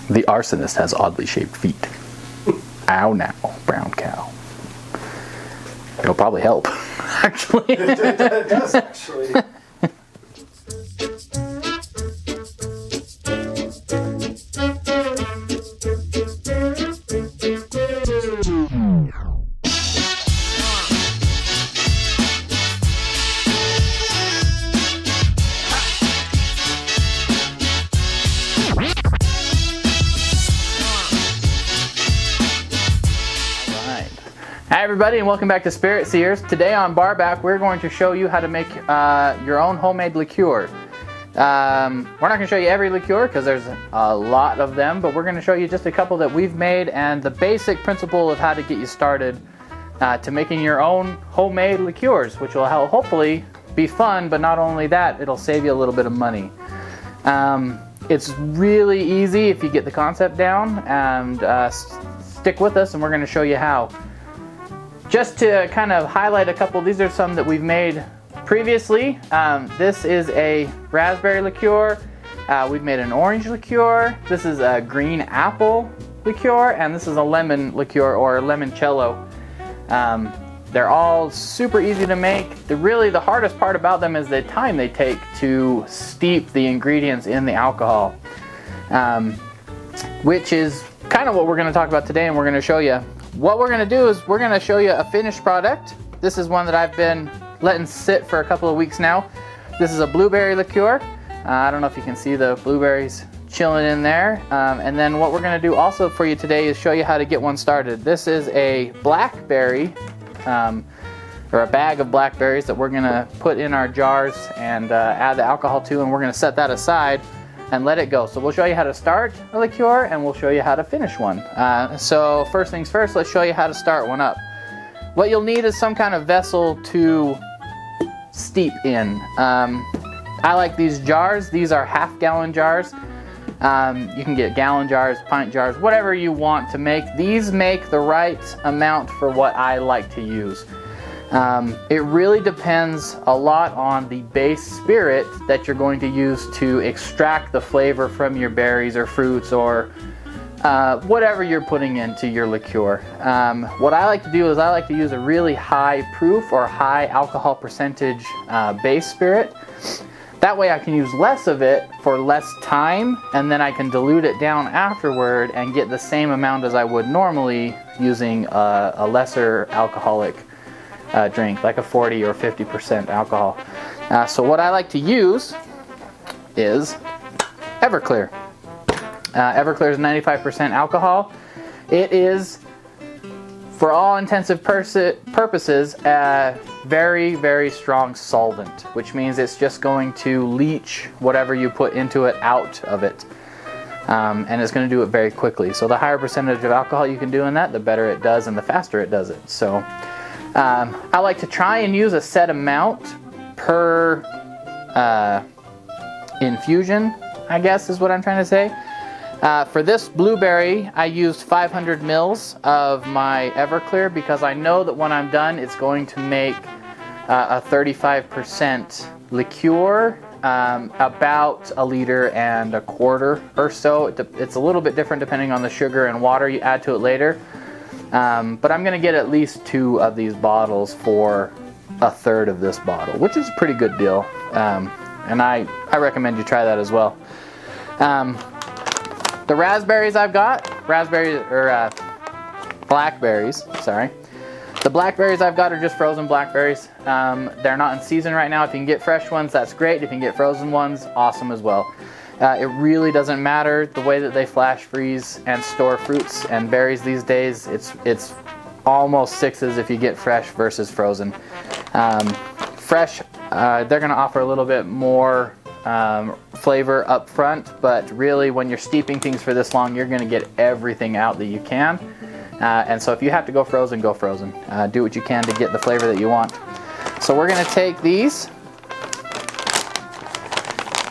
The arsonist has oddly shaped feet. Ow now, brown cow. It'll probably help, actually. It does, actually. Hi everybody and welcome back to Spirit Seers. Today on Barback we're going to show you how to make your own homemade liqueur. We're not going to show you every liqueur because there's a lot of them, but we're going to show you just a couple that we've made and the basic principle of how to get you started to making your own homemade liqueurs, which will hopefully be fun, but not only that, it'll save you a little bit of money. It's really easy if you get the concept down and stick with us and we're going to show you how. Just to kind of highlight a couple, these are some that we've made previously. This is a raspberry liqueur. We've made an orange liqueur. This is a green apple liqueur, and this is a lemon liqueur or limoncello. They're all super easy to make. The hardest part about them is the time they take to steep the ingredients in the alcohol, which is kind of what we're going to talk about today, and we're going to show you. What we're going to do is we're going to show you a finished product. This is one that I've been letting sit for a couple of weeks now. This is a blueberry liqueur. I don't know if you can see the blueberries chilling in there. And then what we're going to do also for you today is show you how to get one started. This is a blackberry, or a bag of blackberries that we're going to put in our jars and add the alcohol to, and we're going to set that aside and let it go. So we'll show you how to start a liqueur and we'll show you how to finish one. So first things first, let's show you how to start one up. What you'll need is some kind of vessel to steep in. I like these jars. These are half-gallon jars. You can get gallon jars, pint jars, whatever you want to make. These make the right amount for what I like to use. It really depends a lot on the base spirit that you're going to use to extract the flavor from your berries or fruits or whatever you're putting into your liqueur. What I like to do is I like to use a really high proof or high alcohol percentage base spirit. That way I can use less of it for less time, and then I can dilute it down afterward and get the same amount as I would normally using a lesser alcoholic drink, like a 40 or 50% alcohol. So what I like to use is Everclear. Everclear is 95% alcohol. It is, for all intensive purposes, a very, very strong solvent, which means it's just going to leach whatever you put into it out of it. And it's going to do it very quickly. So the higher percentage of alcohol you can do in that, the better it does and the faster it does it. So I like to try and use a set amount per infusion, I guess is what I'm trying to say. For this blueberry, I used 500 mils of my Everclear because I know that when I'm done, it's going to make a 35% liqueur, about 1.25 liters or so. It's a little bit different depending on the sugar and water you add to it later. But I'm going to get at least 2 of these bottles for 1/3 of this bottle, which is a pretty good deal. And I recommend you try that as well. The raspberries I've got, blackberries, sorry. The blackberries I've got are just frozen blackberries. They're not in season right now. If you can get fresh ones, that's great. If you can get frozen ones, awesome as well. It really doesn't matter the way that they flash freeze and store fruits and berries these days. It's almost sixes if you get fresh versus frozen. Fresh, they're going to offer a little bit more flavor up front, but really when you're steeping things for this long, you're going to get everything out that you can. And so if you have to go frozen, go frozen. Do what you can to get the flavor that you want. So we're going to take these,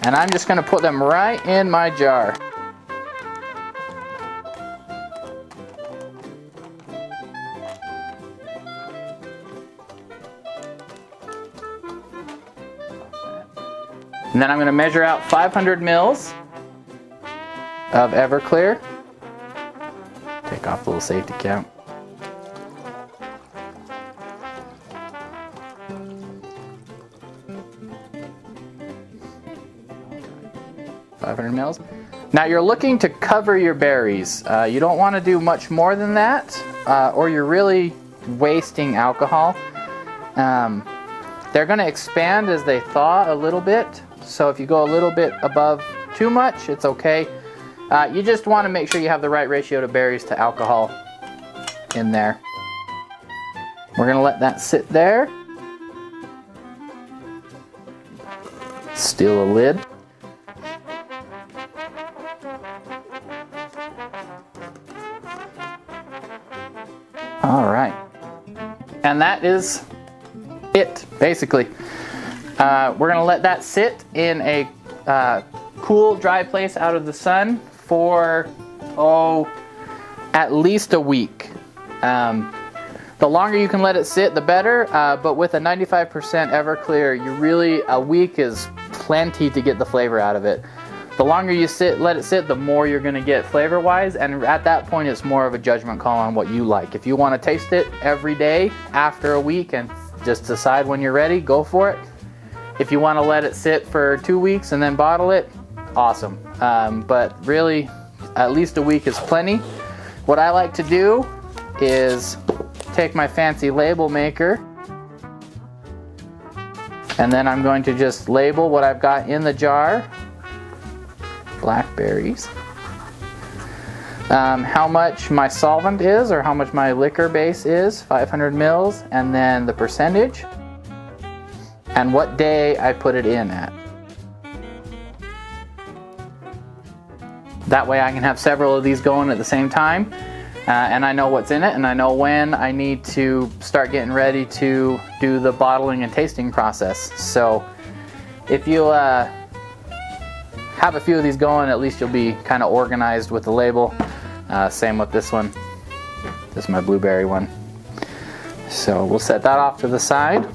and I'm just going to put them right in my jar. And then I'm going to measure out 500 mils of Everclear. Take off the little safety cap. $500 ml. Now you're looking to cover your berries. You don't want to do much more than that, or you're really wasting alcohol. They're going to expand as they thaw a little bit, so if you go a little bit above too much, it's okay. You just want to make sure you have the right ratio to berries to alcohol in there. We're going to let that sit there. Steal a lid. All right, and that is it, basically. We're gonna let that sit in a cool, dry place out of the sun for, at least a week. The longer you can let it sit, the better, but with a 95% Everclear, a week is plenty to get the flavor out of it. The longer you let it sit, the more you're going to get flavor-wise, and at that point it's more of a judgment call on what you like. If you want to taste it every day after a week and just decide when you're ready, go for it. If you want to let it sit for 2 weeks and then bottle it, awesome. But really, at least a week is plenty. What I like to do is take my fancy label maker, and then I'm going to just label what I've got in the jar. Blackberries, how much my solvent is, or how much my liquor base is, 500 mils, and then the percentage, and what day I put it in at. That way I can have several of these going at the same time, and I know what's in it, and I know when I need to start getting ready to do the bottling and tasting process. So if you have a few of these going, at least you'll be kind of organized with the label. Same with this one. This is my blueberry one. So we'll set that off to the side.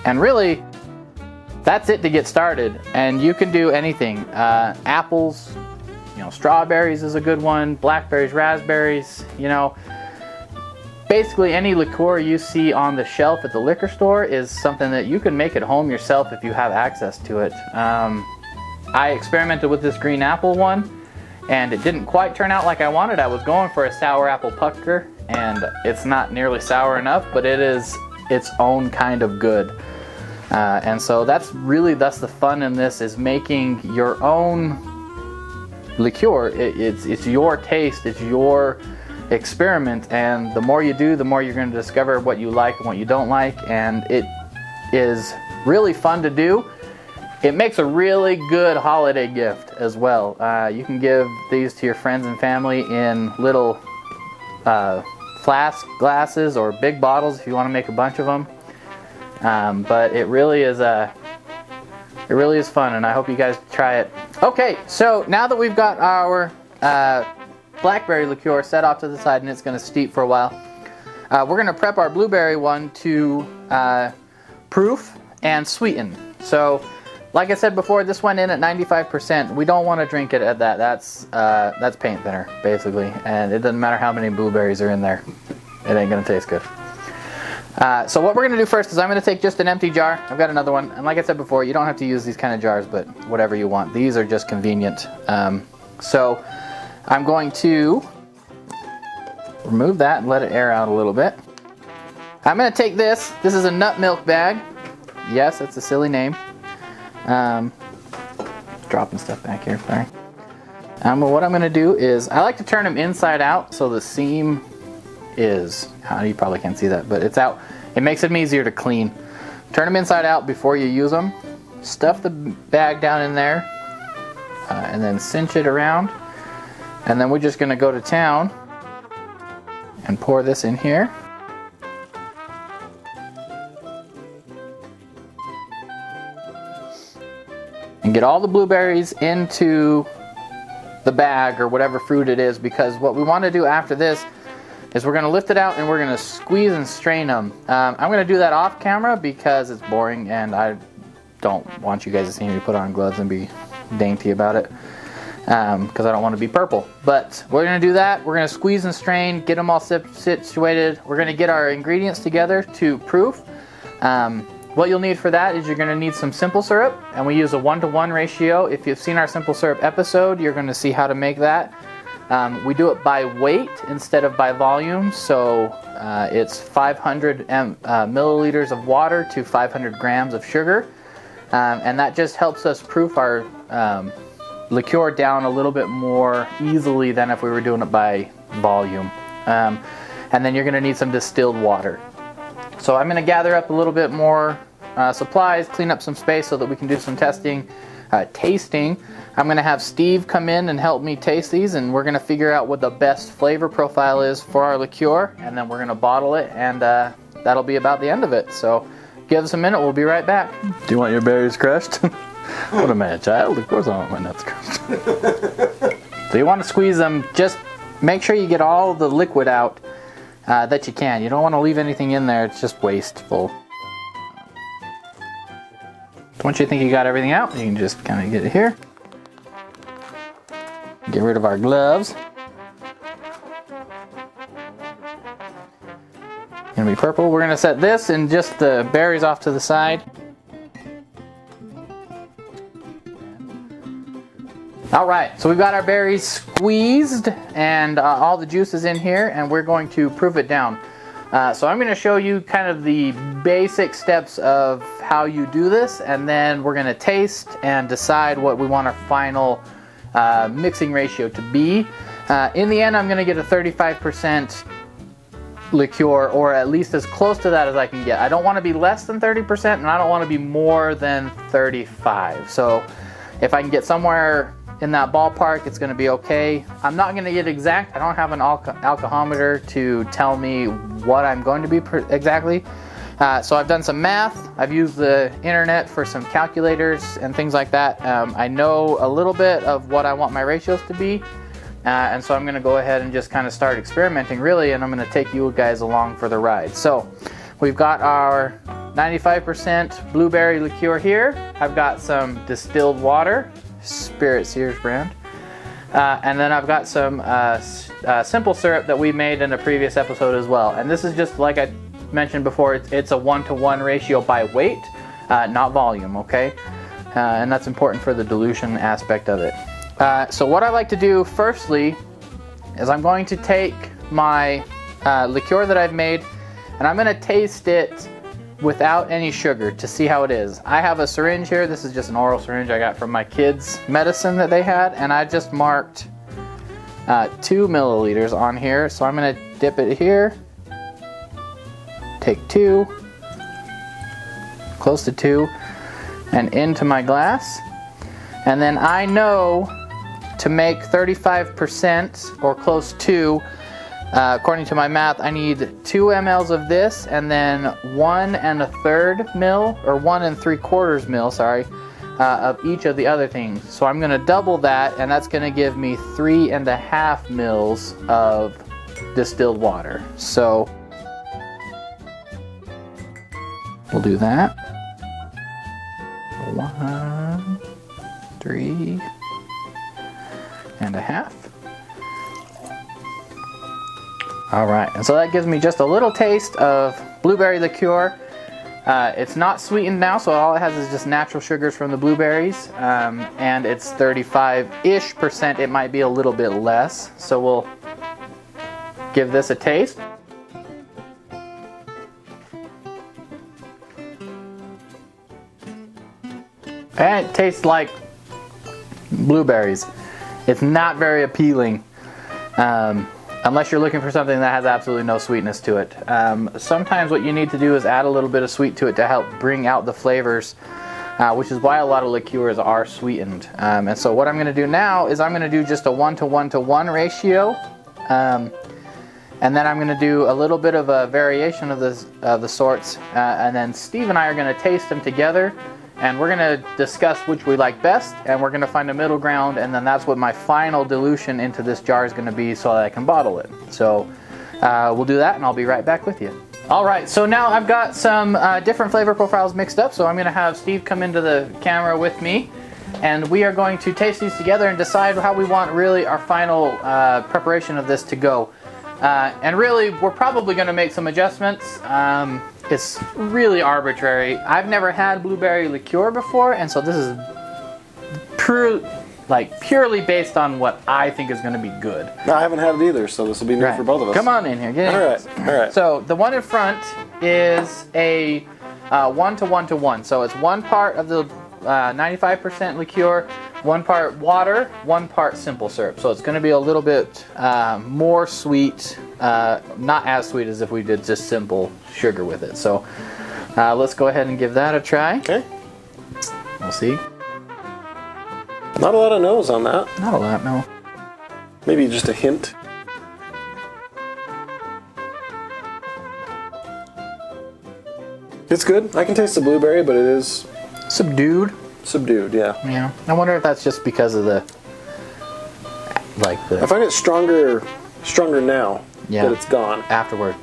And really, that's it to get started. And you can do anything. Apples, strawberries is a good one. Blackberries, raspberries, basically any liqueur you see on the shelf at the liquor store is something that you can make at home yourself if you have access to it. I experimented with this green apple one, and it didn't quite turn out like I wanted. I was going for a sour apple pucker, and it's not nearly sour enough, but it is its own kind of good. And so that's the fun in this, is making your own liqueur. It's your taste, it's your experiment, and the more you do, the more you're going to discover what you like and what you don't like, and it is really fun to do. It makes a really good holiday gift as well. You can give these to your friends and family in little flask glasses or big bottles if you want to make a bunch of them. But it really is fun, and I hope you guys try it. Okay, so now that we've got our blackberry liqueur set off to the side and it's going to steep for a while, we're going to prep our blueberry one to proof and sweeten. So, like I said before, this went in at 95%. We don't want to drink it at that. That's paint thinner, basically, and it doesn't matter how many blueberries are in there. It ain't gonna taste good. So what we're gonna do first is I'm gonna take just an empty jar. I've got another one, and like I said before, you don't have to use these kind of jars, but whatever you want. These are just convenient. So I'm going to remove that and let it air out a little bit. I'm gonna take this. This is a nut milk bag. Yes, that's a silly name. Dropping stuff back here, sorry. What I'm going to do is, I like to turn them inside out so the seam is, you probably can't see that, but it's out. It makes them easier to clean. Turn them inside out before you use them. Stuff the bag down in there, and then cinch it around. And then we're just going to go to town and pour this in here. And get all the blueberries into the bag or whatever fruit it is, because what we want to do after this is we're going to lift it out and we're going to squeeze and strain them. I'm going to do that off camera because it's boring and I don't want you guys to see me put on gloves and be dainty about it. because I don't want to be purple. But we're going to do that. We're going to squeeze and strain, get them all situated. We're going to get our ingredients together to proof. What you'll need for that is you're going to need some simple syrup, and we use a 1-to-1 ratio. If you've seen our simple syrup episode, you're going to see how to make that. We do it by weight instead of by volume, so it's 500 milliliters of water to 500 grams of sugar, and that just helps us proof our liqueur down a little bit more easily than if we were doing it by volume. And then you're going to need some distilled water. So I'm going to gather up a little bit more supplies, clean up some space so that we can do some tasting. I'm going to have Steve come in and help me taste these, and we're going to figure out what the best flavor profile is for our liqueur, and then we're going to bottle it, and that'll be about the end of it. So give us a minute, we'll be right back. Do you want your berries crushed? What a man child, of course I want my nuts crushed. So you want to squeeze them, just make sure you get all the liquid out that you can. You don't want to leave anything in there, it's just wasteful. Once you think you got everything out, you can just kind of get it here. Get rid of our gloves. Gonna be purple. We're gonna set this and just the berries off to the side. All right, so we've got our berries squeezed and all the juice is in here, and we're going to proof it down. So I'm going to show you kind of the basic steps of how you do this, and then we're going to taste and decide what we want our final mixing ratio to be. In the end, I'm going to get a 35% liqueur, or at least as close to that as I can get. I don't want to be less than 30%, and I don't want to be more than 35. So if I can get somewhere in that ballpark, it's going to be okay. I'm not going to get exact. I don't have an alcohometer to tell me what I'm going to be exactly. So I've done some math. I've used the internet for some calculators and things like that. I know a little bit of what I want my ratios to be. And so I'm going to go ahead and just kind of start experimenting really, and I'm going to take you guys along for the ride. So we've got our 95% blueberry liqueur here. I've got some distilled water, Spirit Seers brand. And then I've got some simple syrup that we made in a previous episode as well. And this is just like I mentioned before, it's a 1-to-1 ratio by weight, not volume, okay? And that's important for the dilution aspect of it. So what I like to do firstly is I'm going to take my liqueur that I've made, and I'm going to taste it without any sugar to see how it is. I have a syringe here. This is just an oral syringe I got from my kids' medicine that they had, and I just marked 2 milliliters on here. So I'm going to dip it here, take 2, close to 2, and into my glass. And then I know to make 35% or close to, according to my math, I need 2 mLs of this, and then 1 1/3 mil, or 1 3/4 mil, sorry, of each of the other things. So I'm going to double that, and that's going to give me 3.5 mils of distilled water. So we'll do that. 1, 3.5. All right, and so that gives me just a little taste of blueberry liqueur. It's not sweetened now, so all it has is just natural sugars from the blueberries, and it's 35-ish%. It might be a little bit less, so we'll give this a taste. And it tastes like blueberries. It's not very appealing. Unless you're looking for something that has absolutely no sweetness to it. Sometimes what you need to do is add a little bit of sweet to it to help bring out the flavors, which is why a lot of liqueurs are sweetened. And so what I'm going to do now is I'm going to do just a 1-to-1 ratio. And then I'm going to do a little bit of a variation of the sorts. And then Steve and I are going to taste them together. And we're going to discuss which we like best, and we're going to find a middle ground, and then that's what my final dilution into this jar is going to be so that I can bottle it. So we'll do that, and I'll be right back with you. All right, so now I've got some different flavor profiles mixed up, so I'm going to have Steve come into the camera with me, and we are going to taste these together and decide how we want really our final preparation of this to go. And really, we're probably going to make some adjustments. It's really arbitrary. I've never had blueberry liqueur before, and so this is purely based on what I think is going to be good. No, I haven't had it either, so this will be new for both of us. Come on in here. Get in. All right. So the one in front is a 1-to-1-to-1. So it's 1 part of the 95% liqueur, 1 part water, 1 part simple syrup. So it's going to be a little bit more sweet, not as sweet as if we did just simple sugar with it. So let's go ahead and give that a try. Okay. We'll see. Not a lot of nose on that. Not a lot, no. Maybe just a hint. It's good. I can taste the blueberry, but it is Subdued. subdued, yeah. Yeah. I wonder if that's just because of the I find it stronger now that it's gone. afterward.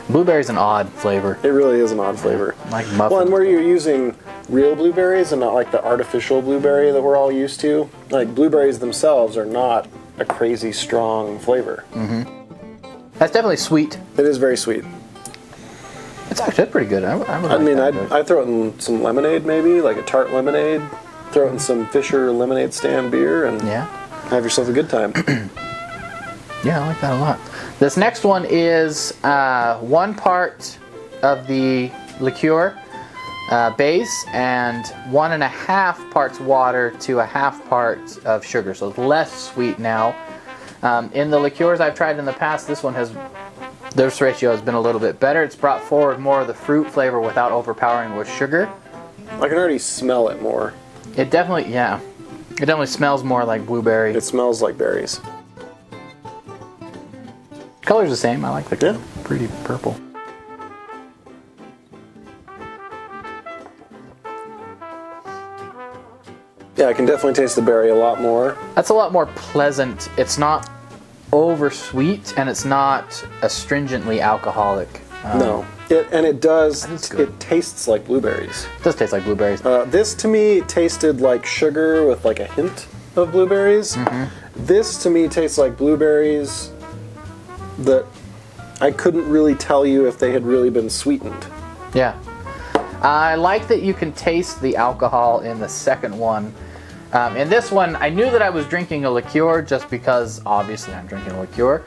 Blueberry's an odd flavor. It really is an odd flavor. Like muffins. Well, and where you're using real blueberries and not like the artificial blueberry that we're all used to. Like blueberries themselves are not a crazy strong flavor. That's definitely sweet. It is very sweet. It's actually pretty good. I mean, I'd throw it in some lemonade maybe, like a tart lemonade. Throw it in some Fisher lemonade stand beer and have yourself a good time. Yeah, I like that a lot. This next one is 1 part of the liqueur base and 1.5 parts water to 1/2 part of sugar. So it's less sweet now. In the liqueurs I've tried in the past, this ratio has been a little bit better. It's brought forward more of the fruit flavor without overpowering with sugar. I can already smell it more. It definitely smells more like blueberry. It smells like berries. Color's the same. I like the pretty purple. Yeah, I can definitely taste the berry a lot more. That's a lot more pleasant. It's not over sweet and it's not astringently alcoholic. No. It tastes like blueberries. It does taste like blueberries. This to me tasted like sugar with like a hint of blueberries. This to me tastes like blueberries that I couldn't really tell you if they had really been sweetened. Yeah. I like that you can taste the alcohol in the second one. In this one, I knew that I was drinking a liqueur just because, obviously, I'm drinking a liqueur.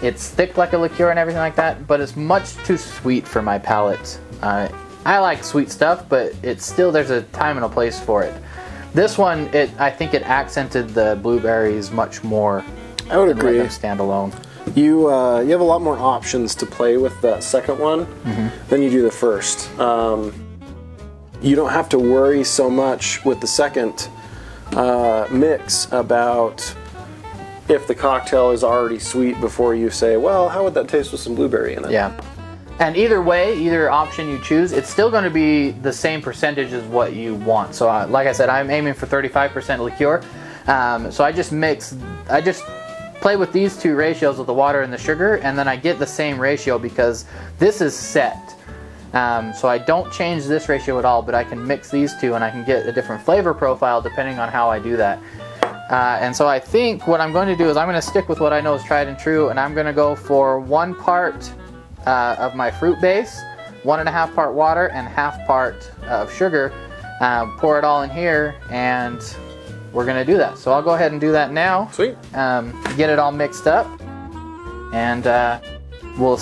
It's thick like a liqueur and everything like that, but it's much too sweet for my palate. I like sweet stuff, but there's a time and a place for it. This one, I think it accented the blueberries much more. I would agree. Let them stand alone. You have a lot more options to play with that second one than you do the first. You don't have to worry so much with the second mix about if the cocktail is already sweet before you say, well, how would that taste with some blueberry in it? Yeah. And either way, either option you choose, it's still going to be the same percentage as what you want. So like I said, I'm aiming for 35% liqueur. So I just play with these two ratios of the water and the sugar, and then I get the same ratio because this is set. So I don't change this ratio at all, but I can mix these two and I can get a different flavor profile depending on how I do that. And so I think what I'm going to do is I'm going to stick with what I know is tried and true, and I'm going to go for 1 part of my fruit base, 1.5 part water, and 1/2 part of sugar. Pour it all in here, and we're going to do that. So I'll go ahead and do that now. Sweet. Get it all mixed up, and we'll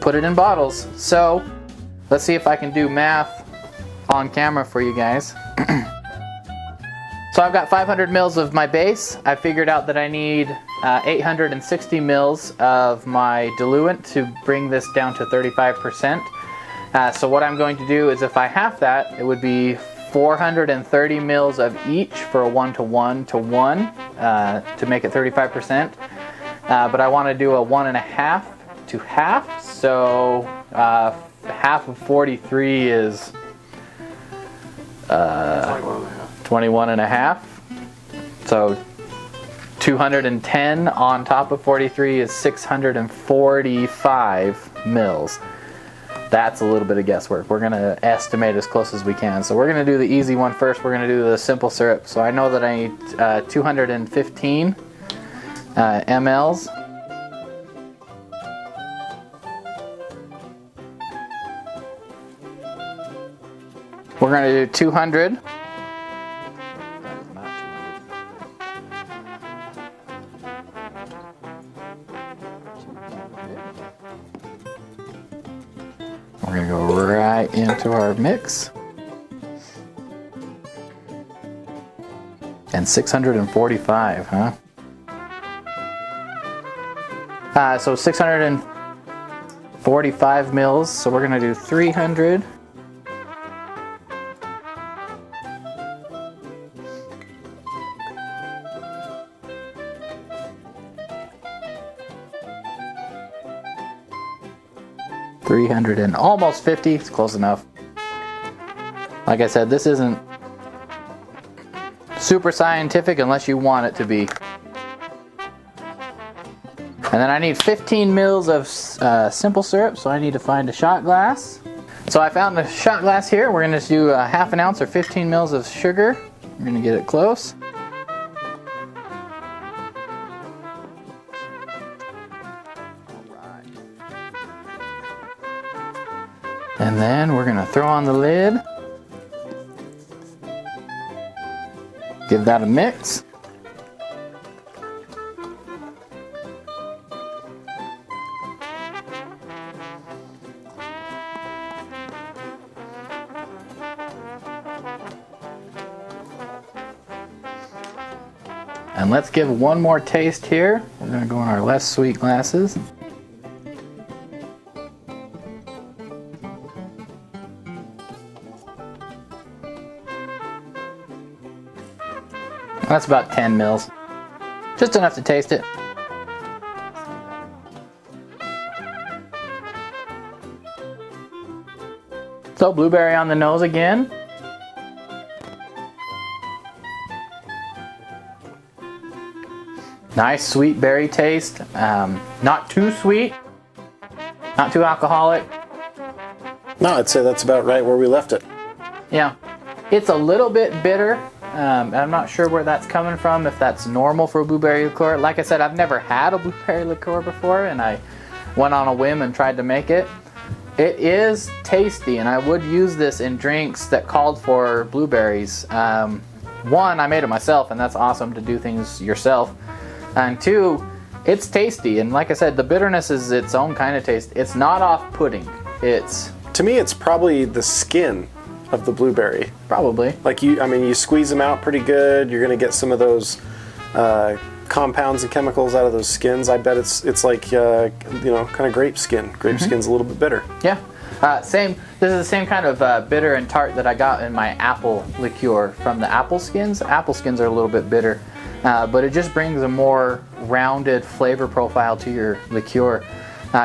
put it in bottles. So let's see if I can do math on camera for you guys. So I've got 500 mils of my base. I figured out that I need 860 mils of my diluent to bring this down to 35%. So what I'm going to do is if I half that, it would be 430 mils of each for a 1-to-1-to-1 to make it 35%. But I want to do a 1.5 to half. So half of 43 is 21.5. So 210 on top of 43 is 645 mils. That's a little bit of guesswork. We're gonna estimate as close as we can. So we're gonna do the easy one first. We're gonna do the simple syrup. So I know that I need 215 mLs. We're gonna do 200. We're gonna go right into our mix. And 645, huh? So 645 mils, so we're gonna do 300. And almost 50, it's close enough. Like I said, this isn't super scientific unless you want it to be. And then I need 15 mils of simple syrup, so I need to find a shot glass. So I found a shot glass here. We're gonna do a half an ounce or 15 mils of sugar. We're gonna get it close. And then we're gonna throw on the lid. Give that a mix. And let's give one more taste here. We're gonna go in our less sweet glasses. That's about 10 mils. Just enough to taste it. So blueberry on the nose again. Nice sweet berry taste. Not too sweet, not too alcoholic. No, I'd say that's about right where we left it. Yeah, it's a little bit bitter. I'm not sure where that's coming from, if that's normal for a blueberry liqueur. Like I said, I've never had a blueberry liqueur before, and I went on a whim and tried to make it. It is tasty, and I would use this in drinks that called for blueberries. One, I made it myself, and that's awesome to do things yourself. And two, it's tasty, and like I said, the bitterness is its own kind of taste. It's not off-putting. To me, it's probably the skin of the blueberry. Probably. Like you squeeze them out pretty good. You're gonna get some of those compounds and chemicals out of those skins. I bet it's like kind of grape skin. Grape skin's a little bit bitter. Yeah. Same. This is the same kind of bitter and tart that I got in my apple liqueur from the apple skins. Apple skins are a little bit bitter, but it just brings a more rounded flavor profile to your liqueur.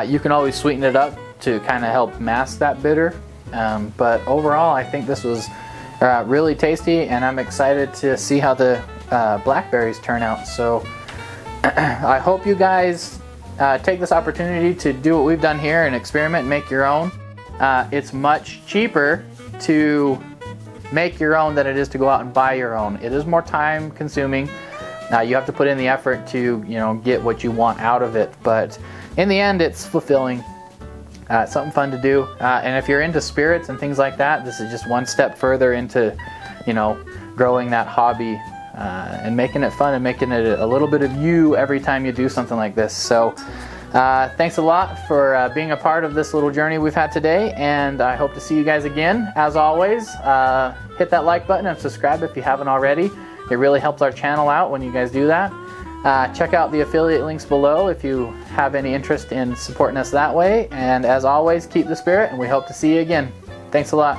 You can always sweeten it up to kind of help mask that bitter. But overall, I think this was really tasty, and I'm excited to see how the blackberries turn out. So I hope you guys take this opportunity to do what we've done here and experiment and make your own. It's much cheaper to make your own than it is to go out and buy your own. It is more time consuming. You have to put in the effort to get what you want out of it, but in the end, it's fulfilling. Something fun to do, and if you're into spirits and things like that, this is just one step further into, growing that hobby and making it fun and making it a little bit of you every time you do something like this. So, thanks a lot for being a part of this little journey we've had today, and I hope to see you guys again. As always, hit that like button and subscribe if you haven't already. It really helps our channel out when you guys do that. Check out the affiliate links below if you have any interest in supporting us that way. And as always, keep the spirit, and we hope to see you again. Thanks a lot.